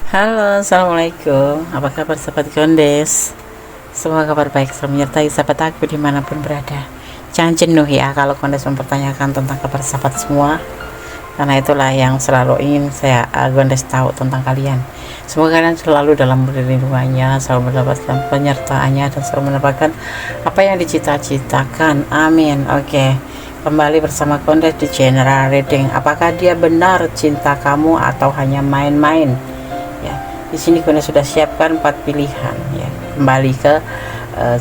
Halo, assalamualaikum. Apa kabar sahabat Gondes? Semoga kabar baik selalu menyertai sahabat aku dimanapun berada. Jangan jenuh ya kalau Gondes mempertanyakan tentang kabar sahabat semua, karena itulah yang selalu ingin saya Gondes tahu tentang kalian. Semoga kalian selalu dalam perlindungannya, selalu mendapatkan penyertaannya, dan selalu mendapatkan apa yang dicita-citakan. Amin. Oke, kembali bersama Gondes di General Reading. Apakah dia benar cinta kamu atau hanya main-main? Ya, di sini Gondes sudah siapkan 4 pilihan ya. Kembali ke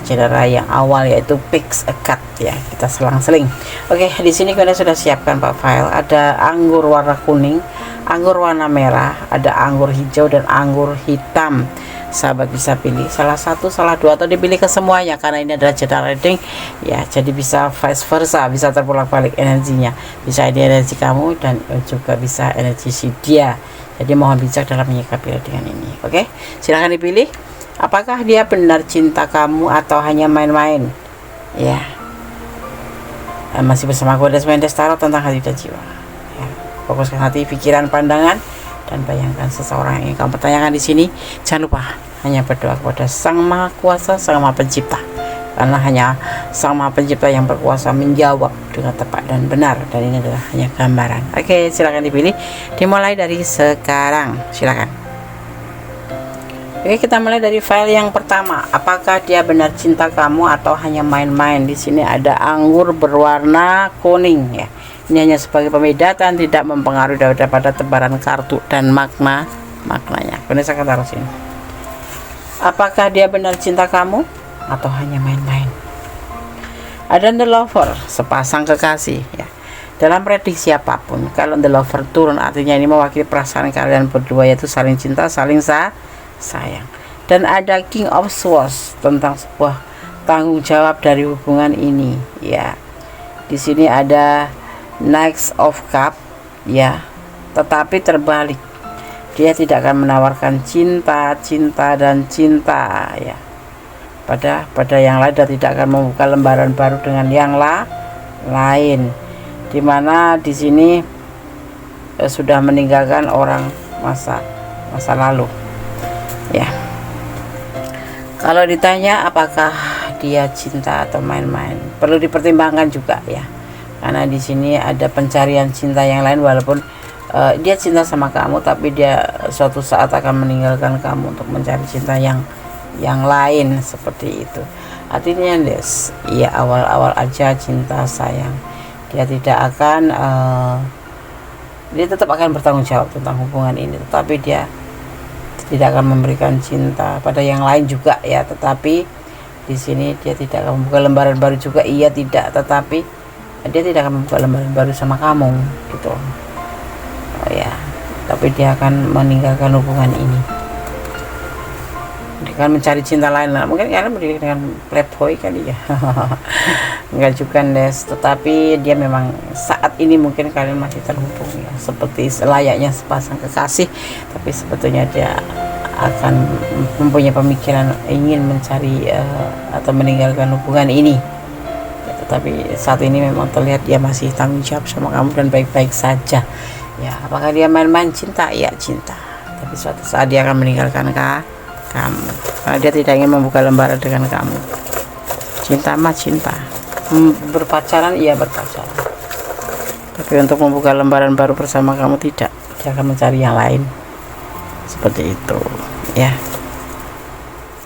cedera yang awal, yaitu picks a cut ya, kita selang-seling. Oke, di sini Gondes sudah siapkan 4 file. Ada anggur warna kuning, anggur warna merah, ada anggur hijau, dan anggur hitam. Sahabat bisa pilih salah satu, salah dua, atau dipilih ke semuanya, karena ini adalah general reading ya, jadi bisa vice versa, bisa terbolak-balik energinya, bisa ini energi kamu dan juga bisa energi si dia. Jadi mohon bijak dalam menyikapi readingan ini. Oke, silahkan dipilih apakah dia benar cinta kamu atau hanya main-main ya. Masih bersama Gondes Mendes Tarot tentang hati dan jiwa ya. Fokuskan hati, pikiran, pandangan, dan bayangkan seseorang yang ingin kamu pertanyakan di sini. Jangan lupa hanya berdoa kepada Sang Maha Kuasa, Sang Maha Pencipta, karena hanya Sang Maha Pencipta yang berkuasa menjawab dengan tepat dan benar, dan ini adalah hanya gambaran. Oke, silakan dipilih, dimulai dari sekarang, silakan. Oke, kita mulai dari file yang pertama. Apakah dia benar cinta kamu atau hanya main-main? Di sini ada anggur berwarna kuning ya. Ini hanya sebagai pembeda dan tidak mempengaruhi daripada tebaran kartu dan maknanya. Gondes akan taruh sini. Apakah dia benar cinta kamu atau hanya main-main? Ada the lover, sepasang kekasih ya. Dalam prediksi apapun, kalau the lover turun, artinya ini mewakili perasaan kalian berdua, yaitu saling cinta, saling sayang. Dan ada King of Swords, tentang sebuah tanggung jawab dari hubungan ini ya. Di sini ada Knights of Cup ya, tetapi terbalik, dia tidak akan menawarkan cinta ya pada yang lain, dan tidak akan membuka lembaran baru dengan yang lain, dimana di sini sudah meninggalkan orang masa lalu ya. Kalau ditanya apakah dia cinta atau main-main, perlu dipertimbangkan juga ya, karena di sini ada pencarian cinta yang lain. Walaupun dia cinta sama kamu, tapi dia suatu saat akan meninggalkan kamu untuk mencari cinta yang lain, seperti itu. Artinya ya awal-awal aja cinta sayang, dia tidak akan dia tetap akan bertanggung jawab tentang hubungan ini, tetapi dia tidak akan memberikan cinta pada yang lain juga ya. Tetapi di sini dia tidak akan membuka lembaran baru juga, iya tidak, tetapi dia tidak akan membuka lembaran baru sama kamu gitu ya. Tapi dia akan meninggalkan hubungan ini, dia akan mencari cinta lain lah. Mungkin kalian berdiri dengan playboy kali ya. Enggak juga tetapi dia memang saat ini mungkin kalian masih terhubung ya, seperti layaknya sepasang kekasih, tapi sebetulnya dia akan mempunyai pemikiran ingin mencari atau meninggalkan hubungan ini ya. Tetapi saat ini memang terlihat dia masih tanggung jawab sama kamu dan baik-baik saja ya. Apakah dia main-main cinta? Ya cinta, tapi suatu saat dia akan meninggalkan kamu, karena dia tidak ingin membuka lembaran dengan kamu. Cinta mah cinta, berpacaran iya berpacaran, tapi untuk membuka lembaran baru bersama kamu tidak. Dia akan mencari yang lain, seperti itu ya.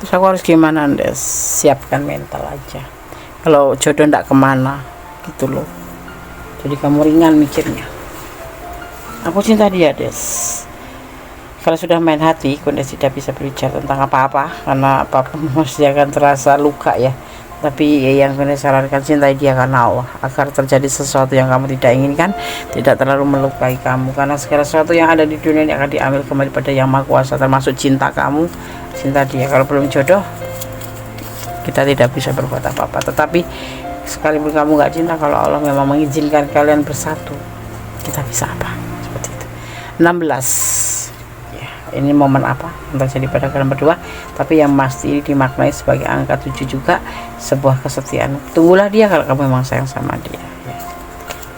Terus aku harus gimana siapkan mental aja, kalau jodoh ndak kemana gitu loh. Jadi kamu ringan mikirnya, aku cinta dia Kalau sudah main hati, Gondes tidak bisa berbicara tentang apa-apa, karena apapun masih akan terasa luka ya. Tapi yang Gondes sarankan, cintai dia karena Allah, agar terjadi sesuatu yang kamu tidak inginkan, tidak terlalu melukai kamu, karena segala sesuatu yang ada di dunia ini akan diambil kembali pada Yang Maha Kuasa, termasuk cinta kamu, cinta dia. Kalau belum jodoh, kita tidak bisa berbuat apa-apa. Tetapi sekalipun kamu gak cinta, kalau Allah memang mengizinkan kalian bersatu, kita bisa apa? Seperti itu. 16 ini momen apa yang terjadi pada kalian berdua, tapi yang pasti dimaknai sebagai angka 7 juga, sebuah kesetiaan. Tunggulah dia kalau kamu memang sayang sama dia ya.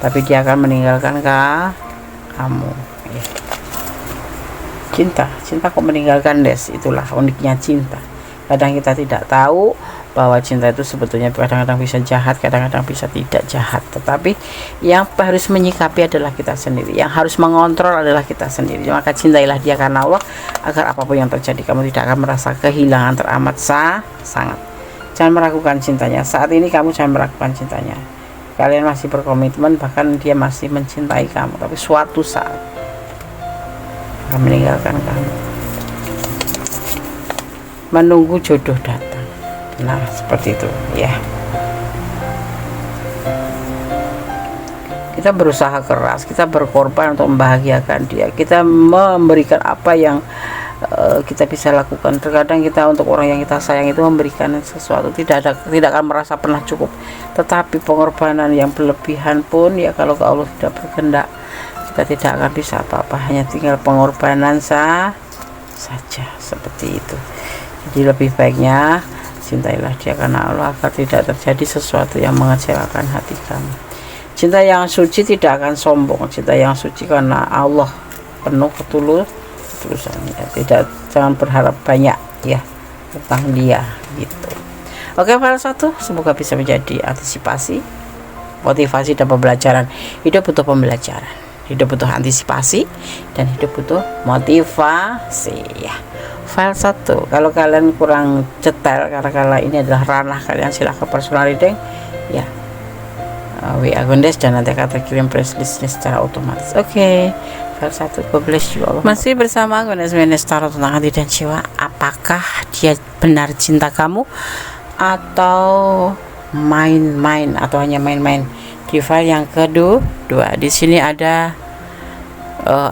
Tapi dia akan meninggalkan kamu ya. cinta kok meninggalkan Des. Itulah uniknya cinta. Kadang kita tidak tahu bahwa cinta itu sebetulnya kadang-kadang bisa jahat, kadang-kadang bisa tidak jahat, tetapi yang harus menyikapi adalah kita sendiri, yang harus mengontrol adalah kita sendiri. Maka cintailah dia karena Allah, agar apapun yang terjadi kamu tidak akan merasa kehilangan teramat sangat. Jangan meragukan cintanya. Saat ini kamu jangan meragukan cintanya. Kalian masih berkomitmen, bahkan dia masih mencintai kamu, tapi suatu saat akan meninggalkan kamu, menunggu jodoh datang. Nah, seperti itu ya. Kita berusaha keras, kita berkorban untuk membahagiakan dia, kita memberikan apa yang kita bisa lakukan. Terkadang kita untuk orang yang kita sayang itu memberikan sesuatu tidak akan merasa pernah cukup, tetapi pengorbanan yang berlebihan pun ya, kalau Allah tidak berkehendak, kita tidak akan bisa apa-apa, hanya tinggal pengorbanan saja, seperti itu. Jadi lebih baiknya cintailah dia karena Allah, agar tidak terjadi sesuatu yang mengecewakan hati kamu. Cinta yang suci tidak akan sombong, cinta yang suci karena Allah, penuh ketulusan ya. Jangan berharap banyak ya tentang dia gitu. Oke, file 1 semoga bisa menjadi antisipasi, motivasi dan pembelajaran. Hidup butuh pembelajaran, hidup butuh antisipasi, dan hidup butuh motivasi ya. File 1, kalau kalian kurang detail karena ini adalah ranah kalian, silahkan personal reading ya, WA Gondes, dan nanti akan terkirim press listnya secara otomatis. Oke, file 1, God bless you Allah. Masih bersama Gondes Menes Tarot tentang hati dan jiwa. Apakah dia benar cinta kamu atau main-main, atau hanya main-main? Di file yang kedua, di sini ada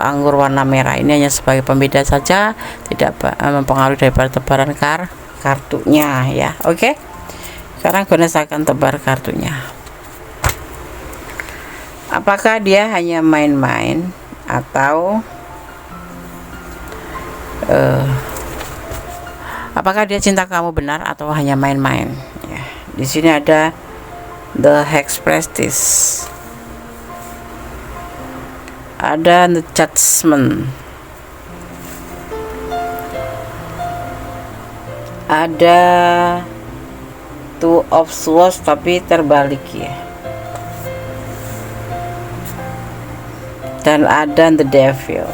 anggur warna merah. Ini hanya sebagai pembeda saja, tidak mempengaruhi daripada tebaran kartunya ya. Oke, sekarang Gondes akan tebar kartunya. Apakah dia hanya main-main atau apakah dia cinta kamu benar atau hanya main-main ya. Di sini ada The Hexprestis, ada The Judgment, ada Two of Swords tapi terbalik ya, dan ada The Devil,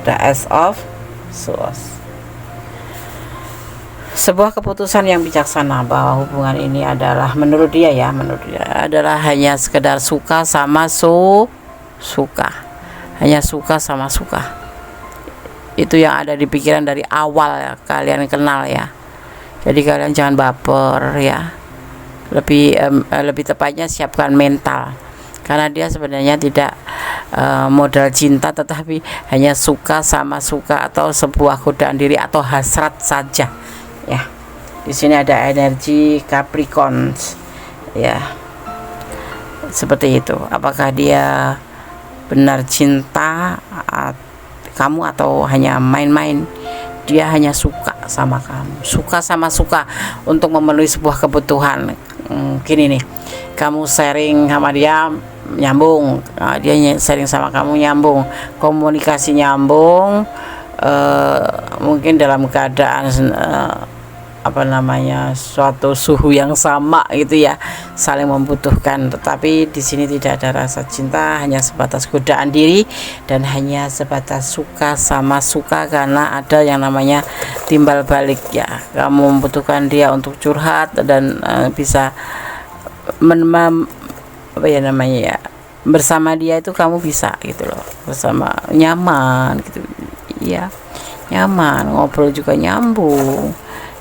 The Ace of Swords. Sebuah keputusan yang bijaksana bahwa hubungan ini adalah menurut dia adalah hanya sekedar suka sama suka, hanya suka sama suka. Itu yang ada di pikiran dari awal ya, kalian kenal ya. Jadi kalian jangan baper ya, lebih tepatnya siapkan mental, karena dia sebenarnya tidak modal cinta, tetapi hanya suka sama suka, atau sebuah godaan diri atau hasrat saja ya. Di sini ada energi Capricorn ya, seperti itu. Apakah dia benar cinta kamu atau hanya main-main? Dia hanya suka sama kamu, suka sama suka, untuk memenuhi sebuah kebutuhan. Gini nih, kamu sharing sama dia nyambung, dia sharing sama kamu nyambung, komunikasi nyambung, mungkin dalam keadaan suatu suhu yang sama gitu ya, saling membutuhkan. Tetapi di sini tidak ada rasa cinta, hanya sebatas godaan diri dan hanya sebatas suka sama suka, karena ada yang namanya timbal balik ya. Kamu membutuhkan dia untuk curhat dan bisa bersama dia itu kamu bisa gitu loh, bersama nyaman gitu ya, nyaman, ngobrol juga nyambung,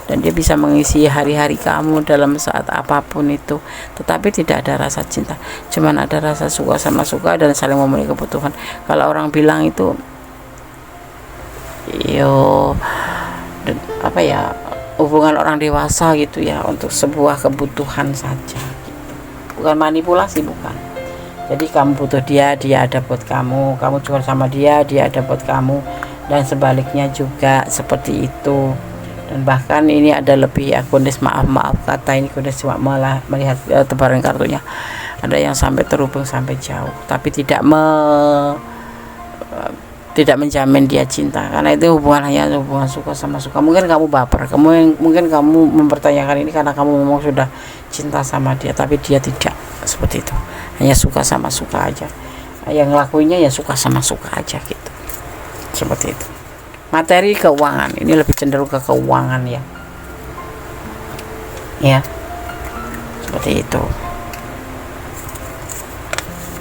dan dia bisa mengisi hari-hari kamu dalam saat apapun itu. Tetapi tidak ada rasa cinta, cuman ada rasa suka sama suka dan saling memenuhi kebutuhan. Kalau orang bilang itu hubungan orang dewasa gitu ya, untuk sebuah kebutuhan saja gitu. Bukan manipulasi, bukan. Jadi kamu butuh dia, dia ada buat kamu, kamu juga sama dia, dia ada buat kamu, dan sebaliknya juga seperti itu. Dan bahkan ini ada lebih ya, Gondes maaf kata ini, Gondes cuma malah melihat tebaran kartunya, ada yang sampai terhubung sampai jauh, tapi tidak tidak menjamin dia cinta, karena itu hubungan hanya hubungan suka sama suka. Mungkin kamu baper, mungkin kamu mempertanyakan ini karena kamu memang sudah cinta sama dia, tapi dia tidak seperti itu, hanya suka sama suka aja, yang ngelakuinnya ya suka sama suka aja gitu, seperti itu. Materi keuangan ini lebih cenderung ke keuangan ya seperti itu.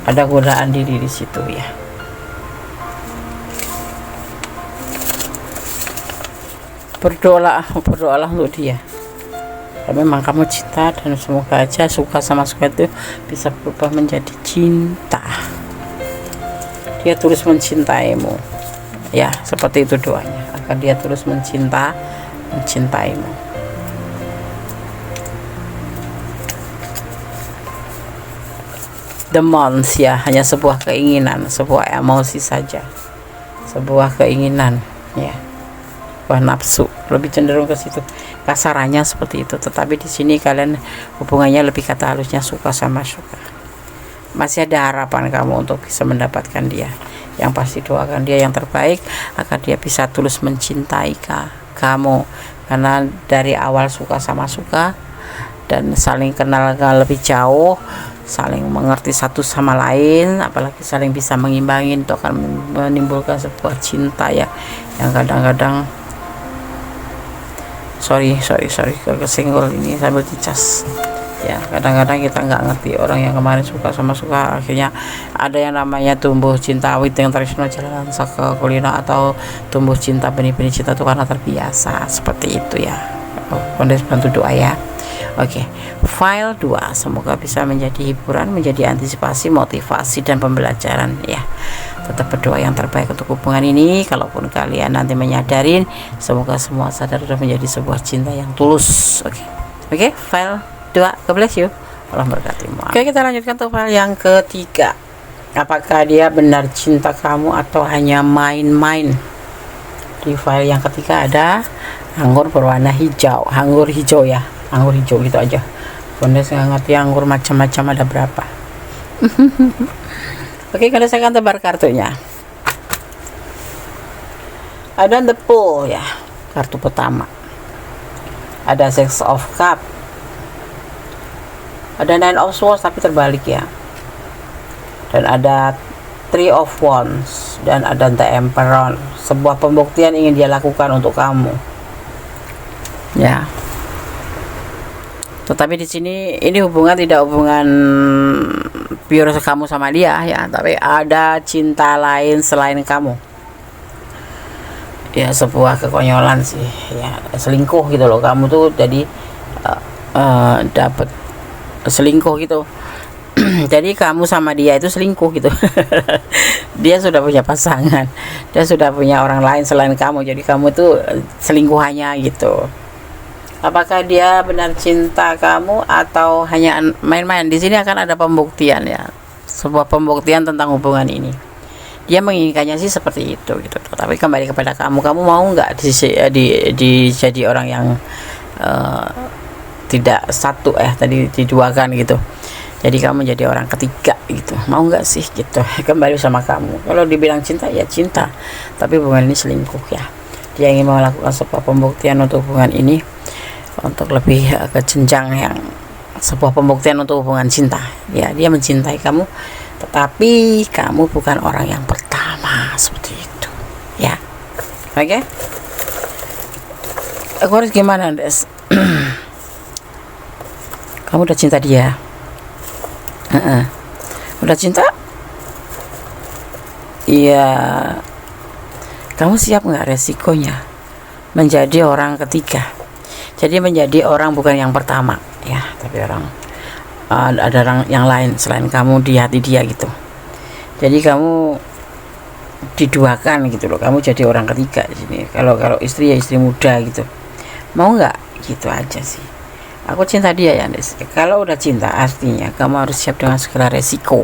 Ada godaan diri di situ ya. Berdoalah untuk dia. Dan memang kamu cinta, dan semoga aja suka sama suka itu bisa berubah menjadi cinta. Dia terus mencintaimu. Ya, seperti itu doanya. Agar dia terus mencintaimu. The months ya, hanya sebuah keinginan, sebuah emosi saja. Sebuah keinginan, ya. Nafsu, lebih cenderung ke situ, kasarannya seperti itu. Tetapi di sini kalian hubungannya lebih kata halusnya suka sama suka. Masih ada harapan kamu untuk bisa mendapatkan dia. Yang pasti doakan dia yang terbaik agar dia bisa tulus mencintai kamu, karena dari awal suka sama suka dan saling kenal lebih jauh, saling mengerti satu sama lain, apalagi saling bisa mengimbangi, itu akan menimbulkan sebuah cinta ya, yang kadang-kadang sorry kesenggol ini sambil dicas ya. Kadang-kadang kita nggak ngerti orang yang kemarin suka sama suka, akhirnya ada yang namanya tumbuh cinta awit yang tradisional jalan ke kulino, atau tumbuh cinta benih-benih cinta itu karena terbiasa, seperti itu ya. Kondes bantu doa ya. Oke, file 2 semoga bisa menjadi hiburan, menjadi antisipasi, motivasi, dan pembelajaran ya. Tetap berdoa yang terbaik untuk hubungan ini. Kalaupun kalian nanti menyadarin, semoga semua sadar sudah menjadi sebuah cinta yang tulus. Oke, file 2. God bless you. Allah berkatimu. Oke, kita lanjutkan untuk file yang ketiga. Apakah dia benar cinta kamu atau hanya main-main? Di file yang ketiga ada anggur berwarna hijau, anggur hijau ya, anggur hijau gitu aja. Kondes nggak ngerti anggur macam-macam ada berapa. Oke, kalau saya akan tebar kartunya. Ada the Fool ya, kartu pertama. Ada Six of Cup. Ada Nine of Swords tapi terbalik ya. Dan ada Three of Wands dan ada The Emperor. Sebuah pembuktian ingin dia lakukan untuk kamu. Ya. Tetapi di sini ini hubungan tidak hubungan pure kamu sama dia ya, tapi ada cinta lain selain kamu. Ya, sebuah kekonyolan sih ya, selingkuh gitu loh. Kamu tuh jadi dapat selingkuh gitu. Jadi kamu sama dia itu selingkuh gitu. Dia sudah punya pasangan, dia sudah punya orang lain selain kamu, jadi kamu tuh selingkuhannya gitu. Apakah dia benar cinta kamu atau hanya main-main? Di sini akan ada pembuktian ya, sebuah pembuktian tentang hubungan ini. Dia menginginkannya sih seperti itu gitu. Tapi kembali kepada kamu mau nggak jadi orang yang tidak satu tadi diduakan gitu. Jadi kamu jadi orang ketiga gitu, mau nggak sih gitu? Kembali sama kamu. Kalau dibilang cinta ya cinta, tapi hubungan ini selingkuh ya. Dia ingin melakukan sebuah pembuktian untuk hubungan ini, untuk lebih ke jenjang yang sebuah pembuktian untuk hubungan cinta ya. Dia mencintai kamu, tetapi kamu bukan orang yang pertama, seperti itu ya. Oke, aku harus gimana, Des? Kamu udah cinta dia? Udah cinta? Iya. Kamu siap nggak resikonya menjadi orang ketiga? Jadi menjadi orang bukan yang pertama ya, tapi orang ada orang yang lain selain kamu di hati dia gitu. Jadi kamu diduakan gitu loh, kamu jadi orang ketiga di sini. Kalau istri ya istri muda gitu. Mau nggak? Gitu aja sih. Aku cinta dia ya, Des. Kalau udah cinta artinya kamu harus siap dengan segala resiko,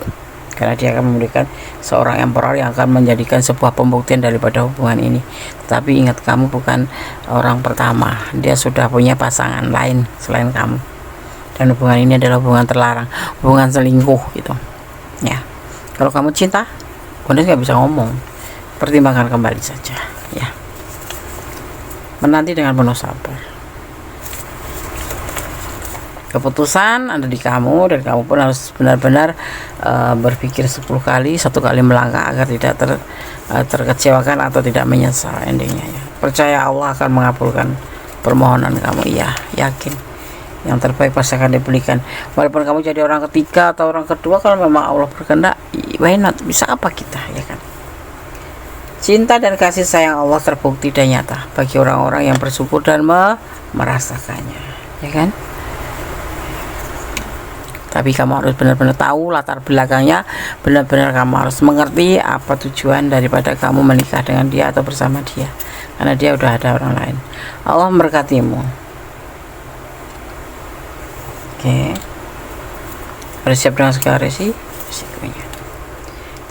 karena dia akan memberikan seorang emperor yang akan menjadikan sebuah pembuktian daripada hubungan ini. Tetapi ingat, kamu bukan orang pertama, dia sudah punya pasangan lain selain kamu, dan hubungan ini adalah hubungan terlarang, hubungan selingkuh gitu ya. Kalau kamu cinta, Kondes nggak bisa ngomong. pertimbangkan kembali saja ya, menanti dengan penuh sabar. Keputusan ada di kamu, dan kamu pun harus benar-benar berpikir 10 kali, 1 kali melangkah agar tidak terkecewakan atau tidak menyesal endingnya ya. Percaya Allah akan mengabulkan permohonan kamu, ya, yakin yang terbaik pasti akan diberikan. Walaupun kamu jadi orang ketiga atau orang kedua, kalau memang Allah berkehendak, why not, bisa apa kita, ya kan. Cinta dan kasih sayang Allah terbukti dan nyata bagi orang-orang yang bersyukur dan merasakannya, ya kan. Tapi kamu harus benar-benar tahu latar belakangnya, benar-benar kamu harus mengerti apa tujuan daripada kamu menikah dengan dia atau bersama dia, karena dia udah ada orang lain. Allah memberkatimu. Oke, bersiap dengan segala resikonya.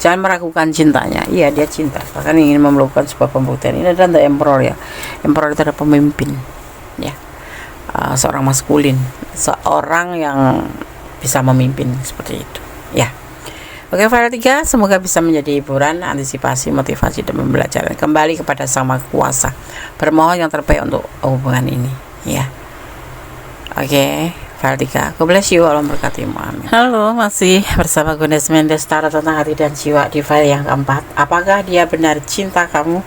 Jangan meragukan cintanya. Iya, dia cinta, bahkan ingin melakukan sebuah pembuktian. Ini adalah The Emperor ya. Emperor itu adalah pemimpin ya, seorang maskulin, seorang yang bisa memimpin seperti itu ya. Oke, file 3 semoga bisa menjadi hiburan, antisipasi, motivasi, dan pembelajaran. Kembali kepada Sang Maha Kuasa, bermohon yang terbaik untuk hubungan ini ya. Oke, file 3. God bless you, Allah memberkatimu, amin. Halo, masih bersama Gunes Mendes, tarot tentang hati dan jiwa di file yang keempat. Apakah dia benar cinta kamu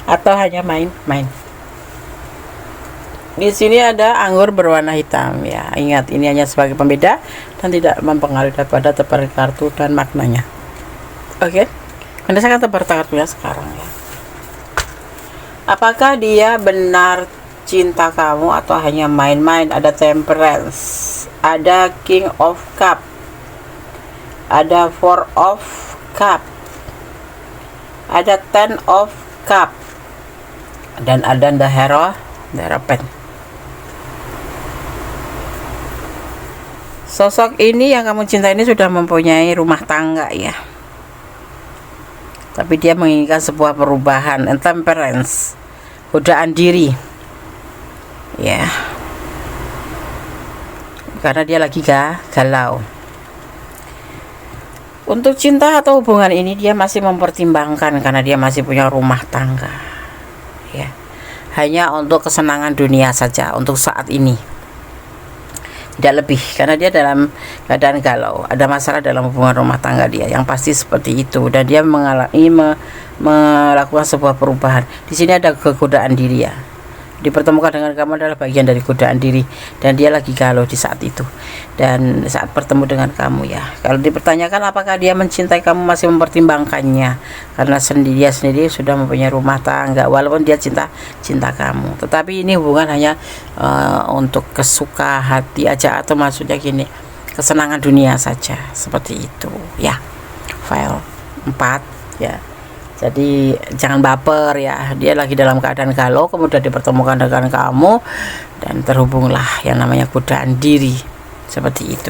atau hanya main-main? Di sini ada anggur berwarna hitam ya. Ingat, ini hanya sebagai pembeda dan tidak mempengaruhi daripada tebar kartu dan maknanya. Oke, Anda akan tebar kartunya sekarang ya. Apakah dia benar cinta kamu atau hanya main-main? Ada Temperance, ada King of Cup, ada Four of Cup, ada Ten of Cup, dan ada The Hierophant. Sosok ini yang kamu cinta ini sudah mempunyai rumah tangga ya, tapi dia menginginkan sebuah perubahan. Temperance, godaan diri ya, karena dia lagi galau. Untuk cinta atau hubungan ini dia masih mempertimbangkan, karena dia masih punya rumah tangga ya, hanya untuk kesenangan dunia saja untuk saat ini, tidak lebih, karena dia dalam keadaan galau, ada masalah dalam hubungan rumah tangga dia yang pasti seperti itu, dan dia melakukan sebuah perubahan. Di sini ada kegodaan diri ya, dipertemukan dengan kamu adalah bagian dari godaan diri, dan dia lagi galau di saat itu dan saat bertemu dengan kamu ya. Kalau dipertanyakan apakah dia mencintai kamu, masih mempertimbangkannya, karena dia sendiri sudah mempunyai rumah tangga, walaupun dia cinta kamu, tetapi ini hubungan hanya untuk kesuka hati aja, atau maksudnya gini, kesenangan dunia saja, seperti itu ya. File 4 ya. Jadi jangan baper ya, dia lagi dalam keadaan galau, kemudian dipertemukan dengan kamu, dan terhubunglah yang namanya godaan diri, seperti itu.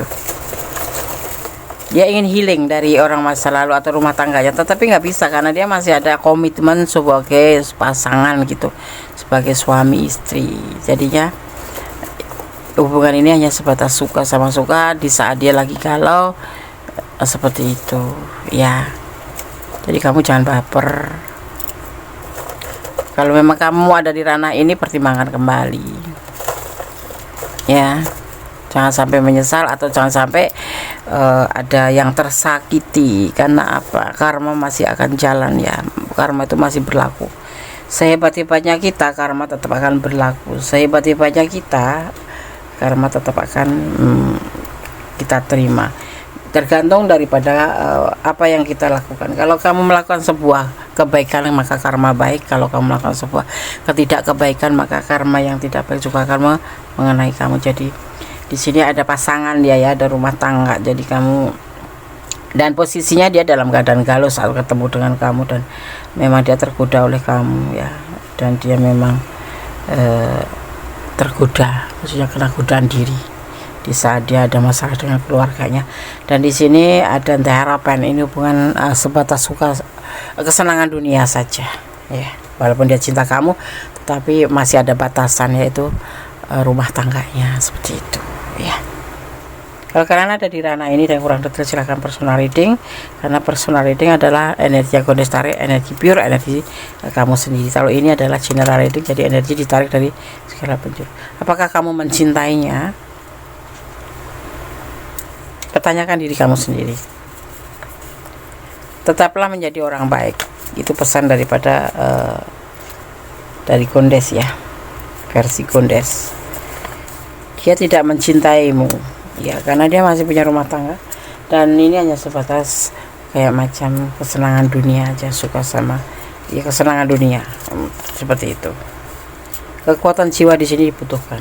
Dia ingin healing dari orang masa lalu atau rumah tangganya, tetapi nggak bisa, karena dia masih ada komitmen sebagai pasangan gitu, sebagai suami istri. Jadinya hubungan ini hanya sebatas suka sama suka di saat dia lagi galau, seperti itu ya. Jadi kamu jangan baper. Kalau memang kamu ada di ranah ini, pertimbangkan kembali ya, jangan sampai menyesal, atau jangan sampai ada yang tersakiti. Karena apa? Karma masih akan jalan ya, karma itu masih berlaku. Sehebat-hebatnya kita, karma tetap akan berlaku. Sehebat-hebatnya kita, karma tetap akan kita terima, tergantung daripada apa yang kita lakukan. Kalau kamu melakukan sebuah kebaikan, maka karma baik. Kalau kamu melakukan sebuah ketidakkebaikan, maka karma yang tidak baik juga akan mengenai kamu. Jadi di sini ada pasangan dia ya, ada rumah tangga. Jadi kamu, dan posisinya dia dalam keadaan galau saat ketemu dengan kamu, dan memang dia tergoda oleh kamu ya, dan dia memang tergoda, maksudnya kena godaan diri di saat dia ada masalah dengan keluarganya. Dan di sini ada harapan, ini hubungan sebatas suka kesenangan dunia saja ya, walaupun dia cinta kamu, tetapi masih ada batasan, yaitu rumah tangganya, seperti itu ya. Kalau kalian ada di ranah ini dan kurang detail, silahkan personal reading, karena personal reading adalah energi yang Gondes tarik, energi pure, energi kamu sendiri. Kalau ini adalah general reading, jadi energi ditarik dari segala penjuru. Apakah kamu mencintainya? Pertanyakan diri kamu sendiri. Tetaplah menjadi orang baik. Itu pesan daripada dari Gondes ya, versi Gondes. Dia tidak mencintaimu ya, karena dia masih punya rumah tangga, dan ini hanya sebatas kayak macam kesenangan dunia aja, suka sama ya kesenangan dunia, seperti itu. Kekuatan jiwa di sini dibutuhkan.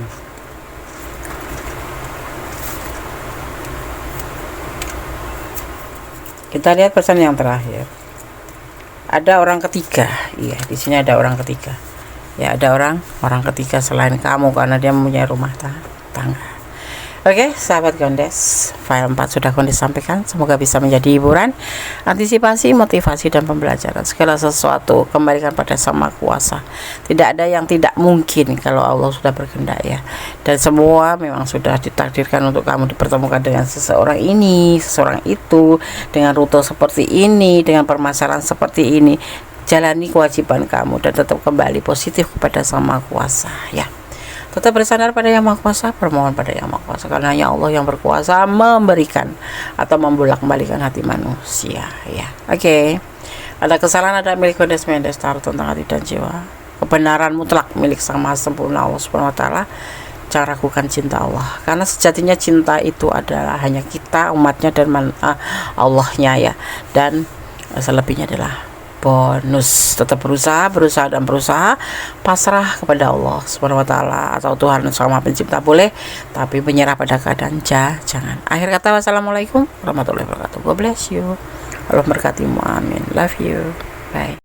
Kita lihat pesan yang terakhir. Ada orang ketiga, iya di sini ada orang ketiga. Ya, ada orang ketiga selain kamu, karena dia mempunyai rumah tangga. Oke, sahabat Gondes, file 4 sudah Gondes sampaikan. Semoga bisa menjadi hiburan, antisipasi, motivasi, dan pembelajaran. Segala sesuatu kembalikan pada Sang Maha Kuasa. Tidak ada yang tidak mungkin kalau Allah sudah berkehendak ya. Dan semua memang sudah ditakdirkan untuk kamu dipertemukan dengan seseorang ini, seseorang itu, dengan rute seperti ini, dengan permasalahan seperti ini. Jalani kewajiban kamu dan tetap kembali positif kepada Sang Maha Kuasa ya. Tetap bersandar pada Yang Maha Kuasa, permohon pada Yang Maha Kuasa, karena hanya Allah yang berkuasa memberikan atau membolak-balikan hati manusia ya. Oke. Ada kesalahan, ada milik Gondes Mendes taruh tentang hati dan jiwa. Kebenaran mutlak milik Sang Maha Sempurna Allah Subhanahu wa taala. Cara ragukan cinta Allah, karena sejatinya cinta itu adalah hanya kita umatnya dan Allahnya ya. Dan selebihnya adalah bonus. Tetap berusaha, pasrah kepada Allah Subhanahu wa taala atau Tuhan Sang Maha Pencipta boleh, tapi menyerah pada keadaan jangan. Akhir kata, wassalamualaikum warahmatullahi wabarakatuh. God bless you. Allah berkatimu, amin. Love you. Bye.